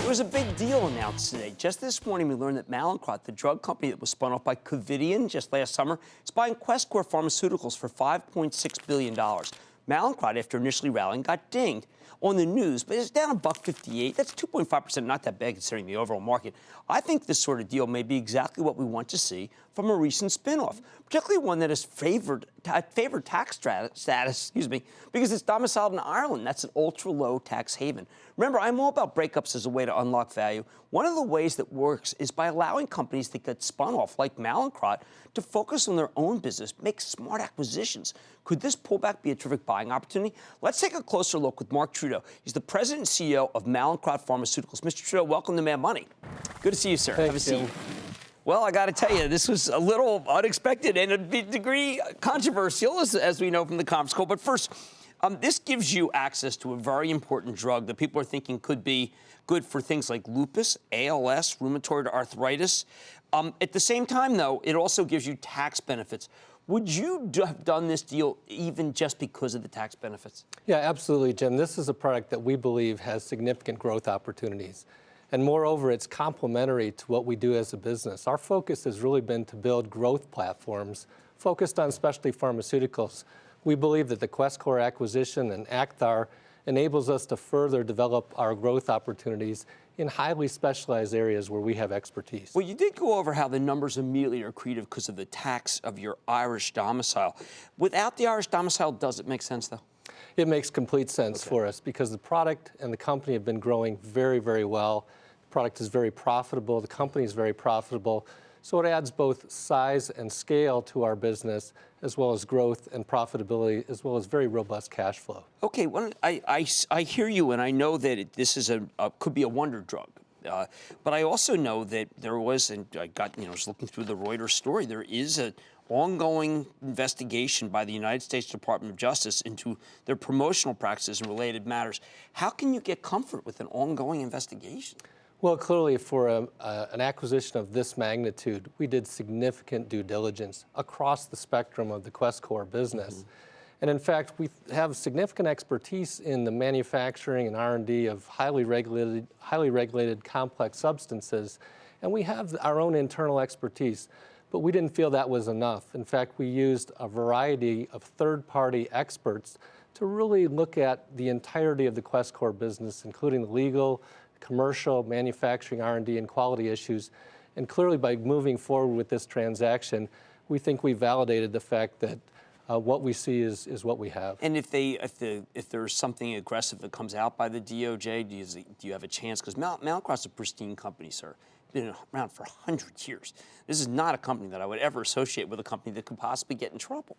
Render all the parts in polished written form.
There was a big deal announced today. Just this morning, we learned that Mallinckrodt, the drug company that was spun off by Covidien just last summer, is buying Questcor Pharmaceuticals for $5.6 billion. Mallinckrodt, after initially rallying, got dinged on the news, but it's down $1.58. That's 2.5%, not that bad considering the overall market. I think this sort of deal may be exactly what we want to see from a recent spinoff, particularly one that has favored tax status, because it's domiciled in Ireland. That's an ultra-low tax haven. Remember, I'm all about breakups as a way to unlock value. One of the ways that works is by allowing companies that get spun off, like Mallinckrodt, to focus on their own business, make smart acquisitions. Could this pullback be a terrific buying opportunity? Let's take a closer look with Mark Trudeau. He's the president and CEO of Mallinckrodt Pharmaceuticals. Mr. Trudeau, welcome to Mad Money. Good to see you, sir. Thanks, Have a seat. Jim. Well, I got to tell you, this was a little unexpected and a degree controversial, as we know from the conference call. But first, this gives you access to a very important drug that people are thinking could be good for things like lupus, ALS, rheumatoid arthritis. At the same time, though, it also gives you tax benefits. Would you have done this deal even just because of the tax benefits? Yeah, absolutely, Jim. This is a product that we believe has significant growth opportunities. And moreover, it's complementary to what we do as a business. Our focus has really been to build growth platforms focused on specialty pharmaceuticals. We believe that the Questcor acquisition and Acthar enables us to further develop our growth opportunities in highly specialized areas where we have expertise. Well, you did go over how the numbers immediately are accretive because of the tax of your Irish domicile. Without the Irish domicile, does it make sense, though? It makes complete sense for us because the product and the company have been growing very, very well. The product is very profitable. The company is very profitable. So it adds both size and scale to our business, as well as growth and profitability, as well as very robust cash flow. Okay, well, I hear you, and I know that this is could be a wonder drug. But I also know that there was, and I got, was looking through the Reuters story, there is an ongoing investigation by the United States Department of Justice into their promotional practices and related matters. How can you get comfort with an ongoing investigation? Well, clearly, for an acquisition of this magnitude, we did significant due diligence across the spectrum of the Questcor business. Mm-hmm. And in fact, we have significant expertise in the manufacturing and R&D of highly regulated complex substances, and we have our own internal expertise. But we didn't feel that was enough. In fact, we used a variety of third-party experts to really look at the entirety of the Questcor business, including the legal, commercial, manufacturing, R&D, and quality issues. And clearly, by moving forward with this transaction, we think we validated the fact that what we see is what we have. And if there's something aggressive that comes out by the DOJ, do you have a chance? Because Mallinckrodt's a pristine company, sir. Been around for 100 years. This is not a company that I would ever associate with a company that could possibly get in trouble.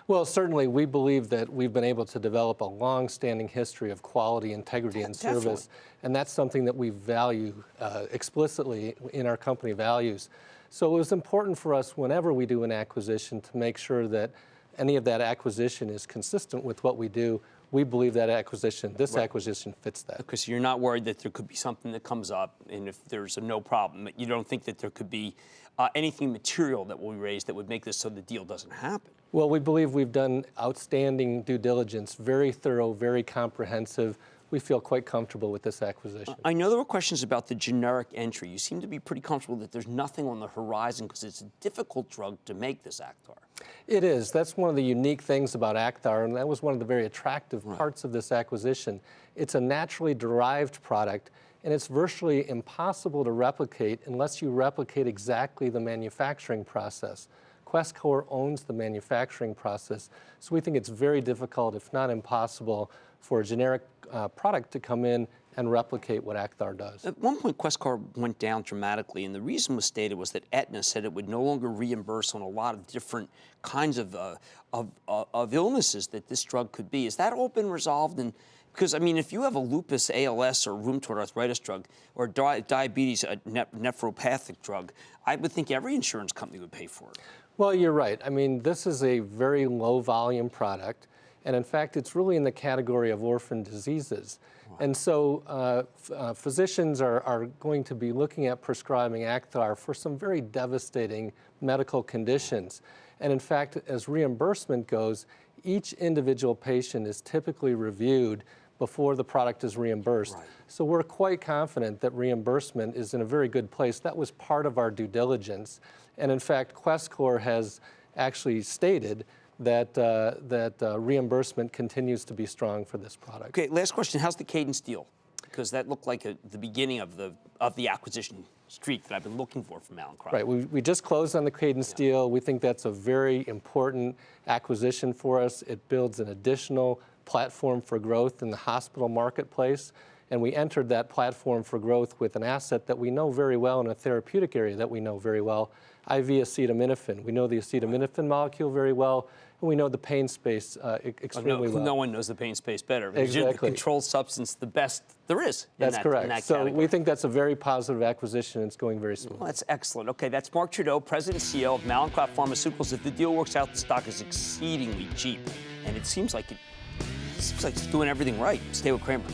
Well, certainly, we believe that we've been able to develop a long-standing history of quality, integrity, and service, and that's something that we value explicitly in our company values. So it was important for us, whenever we do an acquisition, to make sure that any of that acquisition is consistent with what we do. We believe that this acquisition fits that. Because you're not worried that there could be something that comes up, and if there's a no problem, you don't think that there could be anything material that will be raised that would make this so the deal doesn't happen. Well, we believe we've done outstanding due diligence, very thorough, very comprehensive. We feel quite comfortable with this acquisition. I know there were questions about the generic entry. You seem to be pretty comfortable that there's nothing on the horizon because it's a difficult drug to make, this Acthar. It is. That's one of the unique things about Acthar, and that was one of the very attractive parts of this acquisition. It's a naturally derived product, and it's virtually impossible to replicate unless you replicate exactly the manufacturing process. Questcor owns the manufacturing process, so we think it's very difficult, if not impossible, for a generic product to come in and replicate what Acthar does. At one point, Questcor went down dramatically, and the reason was stated was that Aetna said it would no longer reimburse on a lot of different kinds of illnesses that this drug could be. Has that all been resolved? And because, I mean, if you have a lupus, ALS, or rheumatoid arthritis drug, or diabetes, a nephropathic drug, I would think every insurance company would pay for it. Well, you're right. I mean, this is a very low-volume product, and in fact, it's really in the category of orphan diseases. Wow. And so physicians are going to be looking at prescribing Acthar for some very devastating medical conditions. And in fact, as reimbursement goes, each individual patient is typically reviewed before the product is reimbursed. Right. So we're quite confident that reimbursement is in a very good place. That was part of our due diligence. And in fact, Questcor has actually stated that reimbursement continues to be strong for this product. Okay, last question. How's the Cadence deal? Because that looked like the beginning of the acquisition streak that I've been looking for from Mallinckrodt. Right. We just closed on the Cadence deal. We think that's a very important acquisition for us. It builds an additional platform for growth in the hospital marketplace. And we entered that platform for growth with an asset that we know very well in a therapeutic area that we know very well, IV acetaminophen. We know the acetaminophen molecule very well, and we know the pain space extremely well. No one knows the pain space better. Exactly. The controlled substance, the best there is. That's correct. In that so category. we think that's a very positive acquisition. It's going very smooth. Well, that's excellent. Okay, that's Mark Trudeau, President and CEO of Mallinckrodt Pharmaceuticals. If the deal works out, the stock is exceedingly cheap, and it seems like it's doing everything right. Stay with Cramer.